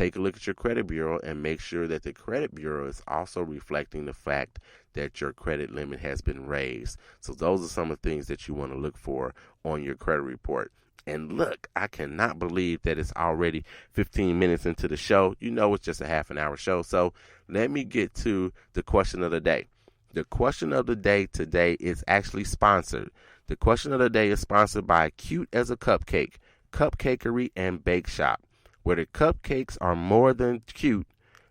take a look at your credit bureau and make sure that the credit bureau is also reflecting the fact that your credit limit has been raised. So those are some of the things that you want to look for on your credit report. And look, I cannot believe that it's already 15 minutes into the show. You know, it's just a half an hour show. So let me get to the question of the day. The question of the day today is actually sponsored. The question of the day is sponsored by Cute as a Cupcake, Cupcakery and Bake Shop, where the cupcakes are more than cute,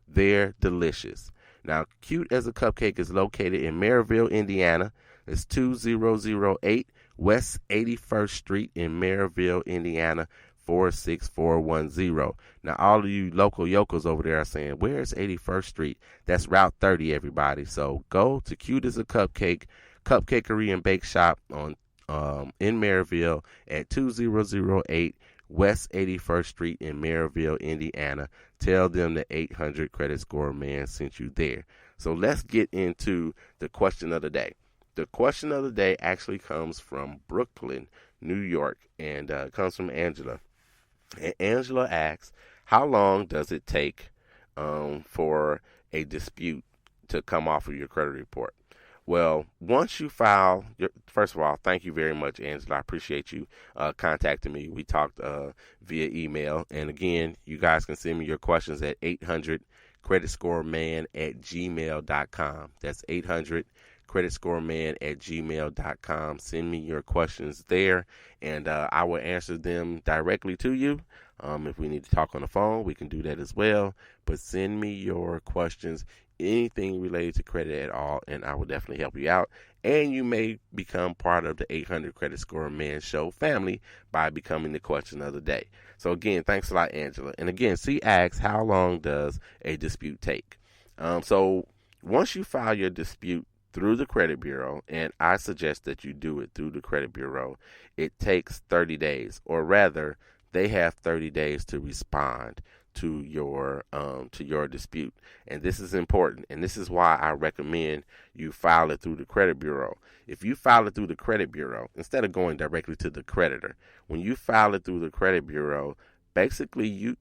they're delicious. Now, Cute as a Cupcake is located in Maryville, Indiana. It's 2008 West 81st Street in Maryville, Indiana, 46410. Now, all of you local yokels over there are saying, where's 81st Street? That's Route 30, everybody. So go to Cute as a Cupcake, Cupcakery and Bake Shop on in Maryville at 2008 West 81st Street in Maryville, Indiana. Tell them the 800 credit score man sent you there. So let's get into the question of the day. The question of the day actually comes from Brooklyn, New York, and comes from Angela. And Angela asks, how long does it take for a dispute to come off of your credit report? Well, once you file, first of all, thank you very much, Angela. I appreciate you contacting me. We talked via email. And again, you guys can send me your questions at 800creditscoreman@gmail.com. That's 800creditscoreman@gmail.com. Send me your questions there, and I will answer them directly to you. If we need to talk on the phone, we can do that as well. But send me your questions, anything related to credit at all, and I will definitely help you out. And you may become part of the 800 Credit Score Man Show family by becoming the question of the day. So again, thanks a lot, Angela. And again, she asks, how long does a dispute take? So once you file your dispute through the credit bureau, and I suggest that you do it through the credit bureau, it takes 30 days, or rather, they have 30 days to respond to your dispute. And this is important, and this is why I recommend you file it through the credit bureau. If you file it through the credit bureau, instead of going directly to the creditor, when you file it through the credit bureau, basically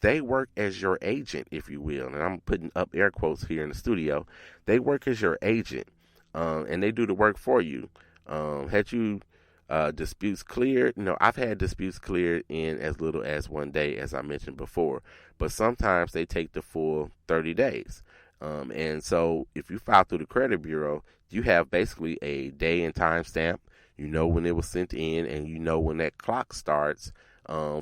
they work as your agent, if you will, and I'm putting up air quotes here in the studio. They work as your agent, and they do the work for you. Had you disputes cleared? I've had disputes cleared in as little as 1 day, as I mentioned before, but sometimes they take the full 30 days. And so if you file through the credit bureau, you have basically a day and time stamp. You know when it was sent in, and you know when that clock starts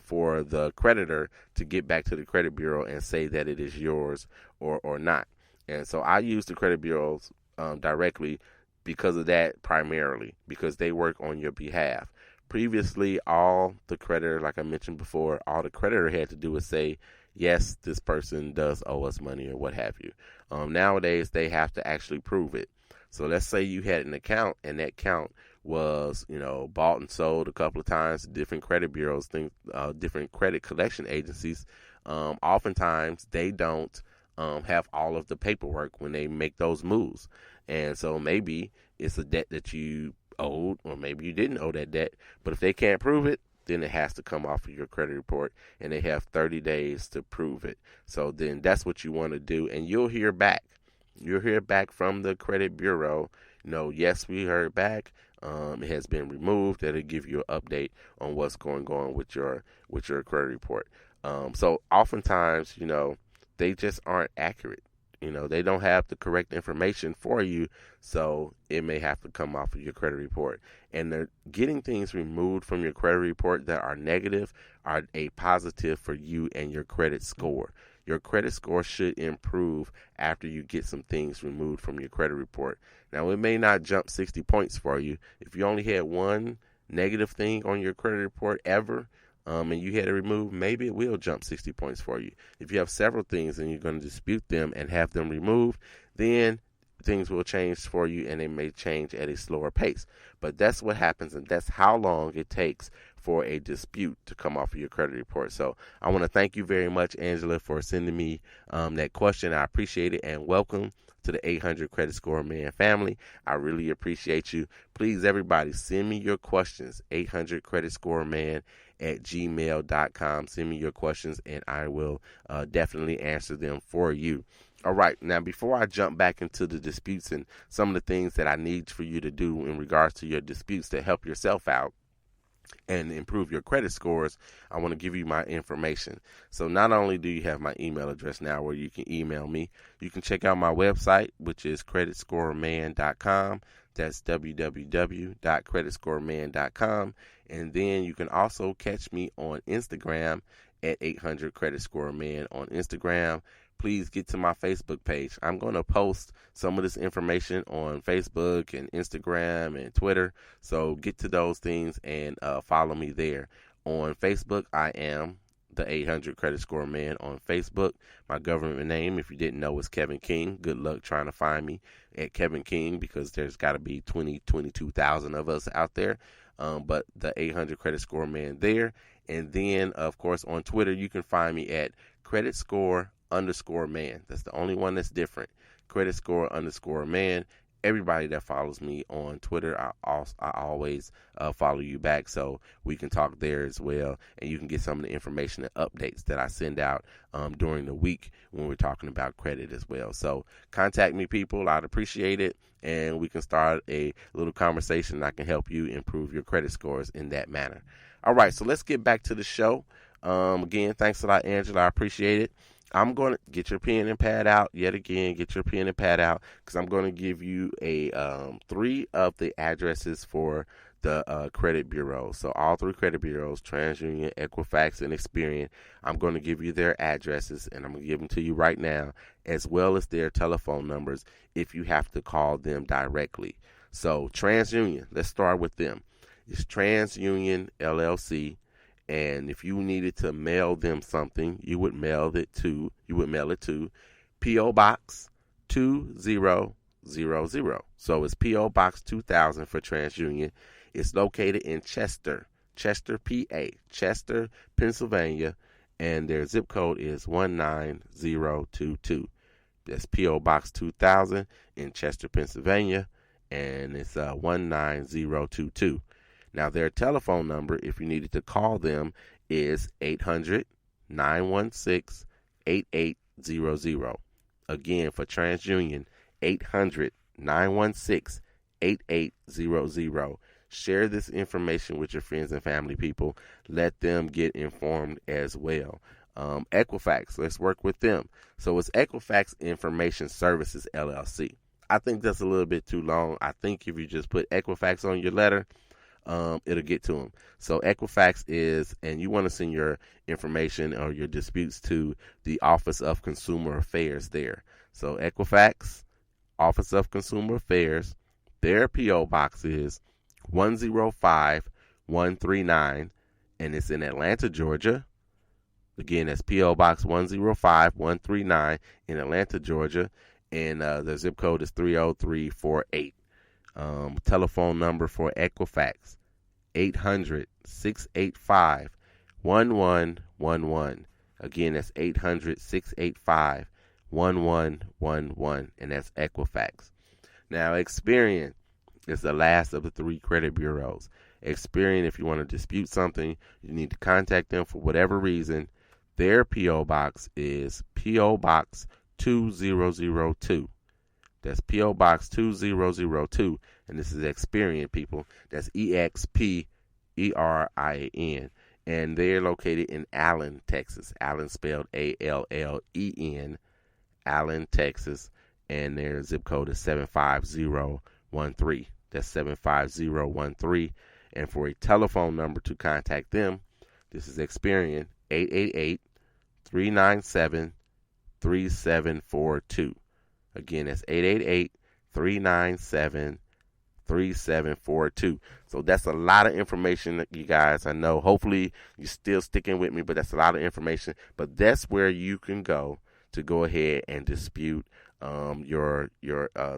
for the creditor to get back to the credit bureau and say that it is yours or not. And so I use the credit bureaus directly because of that, primarily because they work on your behalf. Previously, all the creditor, like I mentioned before, all the creditor had to do is say, yes, this person does owe us money or what have you. Nowadays, they have to actually prove it. So let's say you had an account, and that account was, bought and sold a couple of times. Different credit bureaus, different credit collection agencies, oftentimes they don't have all of the paperwork when they make those moves. And so maybe it's a debt that you owed, or maybe you didn't owe that debt. But if they can't prove it, then it has to come off of your credit report, and they have 30 days to prove it. So then that's what you want to do, and you'll hear back. You'll hear back from the credit bureau. Yes, we heard back. It has been removed. That'll give you an update on what's going on with your credit report. So oftentimes, they just aren't accurate. They don't have the correct information for you, so it may have to come off of your credit report. And they're getting things removed from your credit report that are negative are a positive for you and your credit score. Your credit score should improve after you get some things removed from your credit report. Now, it may not jump 60 points for you. If you only had one negative thing on your credit report ever, and you had it removed, maybe it will jump 60 points for you. If you have several things and you're going to dispute them and have them removed, then things will change for you, and they may change at a slower pace. But that's what happens, and that's how long it takes for a dispute to come off of your credit report. So I want to thank you very much, Angela, for sending me that question. I appreciate it, and welcome to the 800 Credit Score Man family. I really appreciate you. Please, everybody, send me your questions, 800 Credit Score Man at gmail.com. Send me your questions, and I will definitely answer them for you. All right, now before I jump back into the disputes and some of the things that I need for you to do in regards to your disputes to help yourself out and improve your credit scores, I want to give you my information. So not only do you have my email address now where you can email me, you can check out my website, which is creditscoreman.com. That's www.creditscoreman.com. And then you can also catch me on Instagram at 800 Credit Score Man on Instagram. Please get to my Facebook page. I'm going to post some of this information on Facebook and Instagram and Twitter. So get to those things and follow me there. On Facebook, I am the 800 Credit Score Man on Facebook. My government name, if you didn't know, is Kevin King. Good luck trying to find me at Kevin King because there's got to be 22,000 of us out there. But the 800 Credit Score Man there. And then, of course, on Twitter, you can find me at Credit Score _man. That's the only one that's different. Credit Score _man. Everybody that follows me on Twitter, I always follow you back, so we can talk there as well, and you can get some of the information and updates that I send out during the week when we're talking about credit as well. So contact me, people. I'd appreciate it, and we can start a little conversation. I can help you improve your credit scores in that manner. All right, so let's get back to the show. Again, thanks a lot, Angela. I appreciate it. I'm going to get your pen and pad out yet again. Get your pen and pad out because I'm going to give you a 3 of the addresses for the credit bureaus. So all 3 credit bureaus, TransUnion, Equifax, and Experian, I'm going to give you their addresses, and I'm going to give them to you right now, as well as their telephone numbers if you have to call them directly. So TransUnion, let's start with them. It's TransUnion LLC. And if you needed to mail them something, you would mail it to P.O. Box 2000. So it's P.O. Box 2000 for TransUnion. It's located in Chester, PA, Chester, Pennsylvania, and their zip code is 19022. That's P.O. Box 2000 in Chester, Pennsylvania, and it's 19022. Now, their telephone number, if you needed to call them, is 800-916-8800. Again, for TransUnion, 800-916-8800. Share this information with your friends and family, people. Let them get informed as well. Equifax, let's work with them. So it's Equifax Information Services, LLC. I think that's a little bit too long. I think if you just put Equifax on your letter, it'll get to them. So Equifax is, and you want to send your information or your disputes to the Office of Consumer Affairs there. So Equifax, Office of Consumer Affairs, their P.O. Box is 105139, and it's in Atlanta, Georgia. Again, that's P.O. Box 105139 in Atlanta, Georgia, and the zip code is 30348. Telephone number for Equifax, 800-685-1111. Again, that's 800-685-1111, and that's Equifax. Now, Experian is the last of the 3 credit bureaus. Experian, if you want to dispute something, you need to contact them for whatever reason. Their P.O. Box is P.O. Box 2002. That's P.O. Box 2002, and this is Experian, people. That's EXPERIAN, and they're located in Allen, Texas. Allen spelled ALLEN, Allen, Texas, and their zip code is 75013. That's 75013, and for a telephone number to contact them, this is Experian, 888-397-3742. Again, that's 888-397-3742. So that's a lot of information, you guys. I know. Hopefully, you're still sticking with me, but that's a lot of information. But that's where you can go to go ahead and dispute your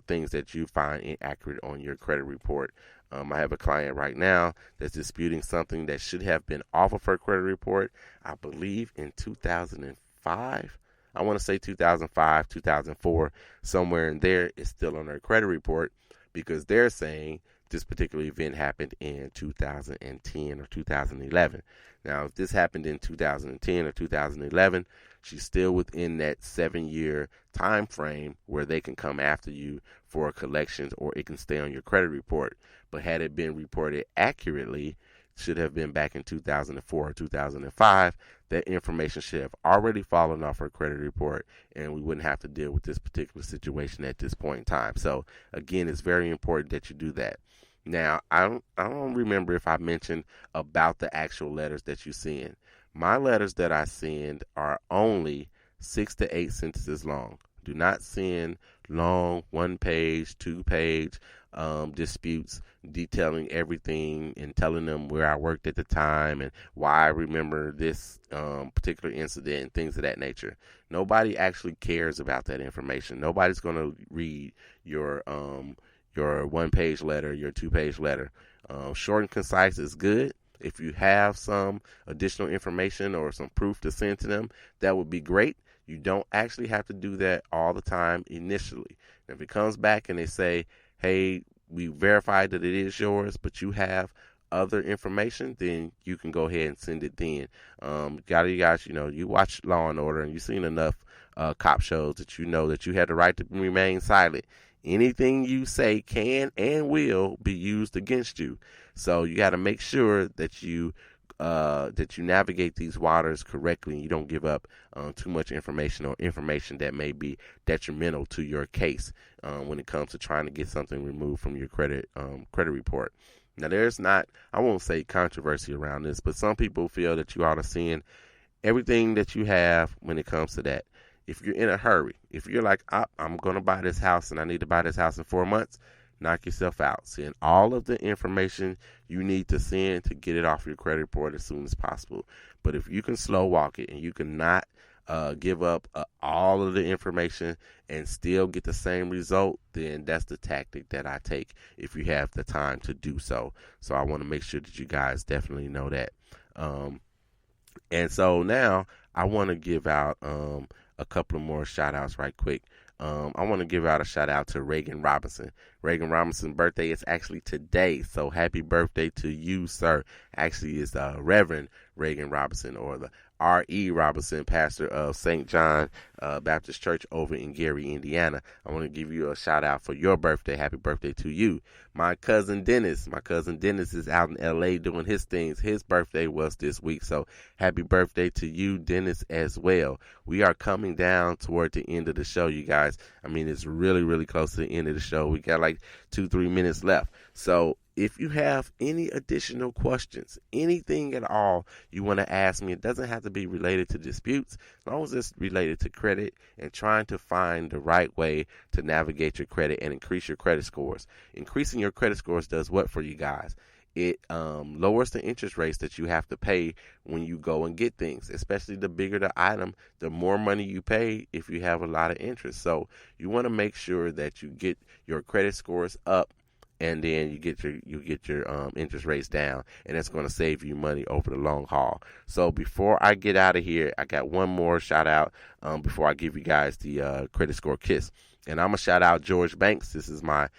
things that you find inaccurate on your credit report. I have a client right now that's disputing something that should have been off of her credit report, I believe in 2005. I want to say 2005, 2004, somewhere in there. It's still on her credit report because they're saying this particular event happened in 2010 or 2011. Now, if this happened in 2010 or 2011, she's still within that 7-year time frame where they can come after you for collections, or it can stay on your credit report. But had it been reported accurately, should have been back in 2004 or 2005, that information should have already fallen off her credit report, and we wouldn't have to deal with this particular situation at this point in time. So, again, it's very important that you do that. Now, I don't remember if I mentioned about the actual letters that you send. My letters that I send are only 6 to 8 sentences long. Do not send long 1-page, 2-page disputes detailing everything and telling them where I worked at the time and why I remember this particular incident and things of that nature. Nobody actually cares about that information. Nobody's going to read your 1-page letter, your 2-page letter. Short and concise is good. If you have some additional information or some proof to send to them, that would be great. You don't actually have to do that all the time initially. If it comes back and they say, hey, we verified that it is yours, but you have other information, then you can go ahead and send it then. You guys, you watch Law and Order and you've seen enough cop shows that you know that you have the right to remain silent. Anything you say can and will be used against you. So you got to make sure that you navigate these waters correctly and you don't give up too much information or information that may be detrimental to your case when it comes to trying to get something removed from your credit report. Now, there's not, I won't say controversy around this, but some people feel that you ought to send everything that you have when it comes to that. If you're in a hurry, if you're like, I'm going to buy this house and I need to buy this house in 4 months, knock yourself out. Send all of the information you need to send to get it off your credit report as soon as possible. But if you can slow walk it and you cannot give up all of the information and still get the same result, then that's the tactic that I take if you have the time to do so. So I want to make sure that you guys definitely know that. And so now I want to give out a couple of more shout outs right quick. I want to give out a shout out to Reagan Robinson. Reagan Robinson's birthday is actually today, so happy birthday to you, sir. Actually, it's Reverend Reagan Robinson, or the R.E. Robinson, pastor of St. John Baptist Church over in Gary, Indiana. I want to give you a shout out for your birthday. Happy birthday to you. My cousin Dennis is out in L.A. doing his things. His birthday was this week, so happy birthday to you, Dennis, as well. We are coming down toward the end of the show, you guys. I mean, it's really, really close to the end of the show. We got like 2-3 minutes left. So if you have any additional questions, anything at all you want to ask me, it doesn't have to be related to disputes, as long as it's related to credit and trying to find the right way to navigate your credit and increase your credit scores. Increasing your credit scores does what for you guys? It lowers the interest rates that you have to pay when you go and get things, especially the bigger the item, the more money you pay if you have a lot of interest. So you want to make sure that you get your credit scores up, and then you get your interest rates down, and that's going to save you money over the long haul. So before I get out of here, I got one more shout out before I give you guys the credit score kiss. And I'm going to shout out George Banks. This is my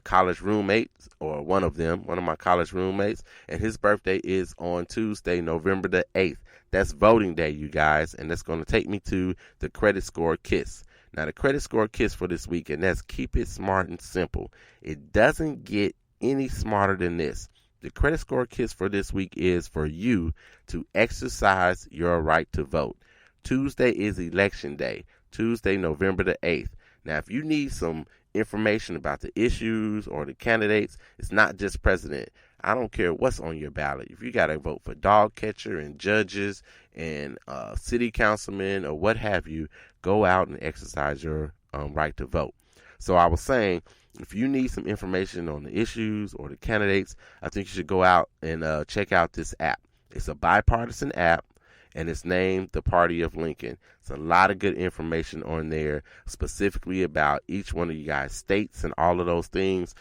college roommate, or one of my college roommates. And his birthday is on Tuesday, November the 8th. That's voting day, you guys. And that's going to take me to the credit score kiss. Now, the credit score kiss for this week, and that's keep it smart and simple. It doesn't get any smarter than this. The credit score kiss for this week is for you to exercise your right to vote. Tuesday is election day. Tuesday, November the 8th. Now, if you need some information about the issues or the candidates, it's not just president. I don't care what's on your ballot. If you got to vote for dog catcher and judges and city councilmen or what have you, go out and exercise your right to vote. So I was saying, if you need some information on the issues or the candidates, I think you should go out and check out this app. It's a bipartisan app. and it's named the Party of Lincoln. It's a lot of good information on there, specifically about each one of you guys' states and all of those things,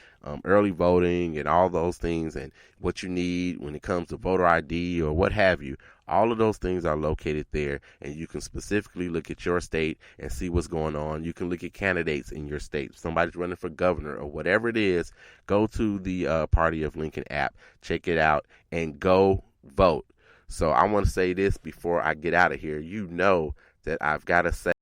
early voting and all those things, and what you need when it comes to voter ID or what have you. All of those things are located there, and you can specifically look at your state and see what's going on. You can look at candidates in your state. If somebody's running for governor or whatever it is, go to the Party of Lincoln app, check it out, and go vote. So I want to say this before I get out of here. You know that I've got to say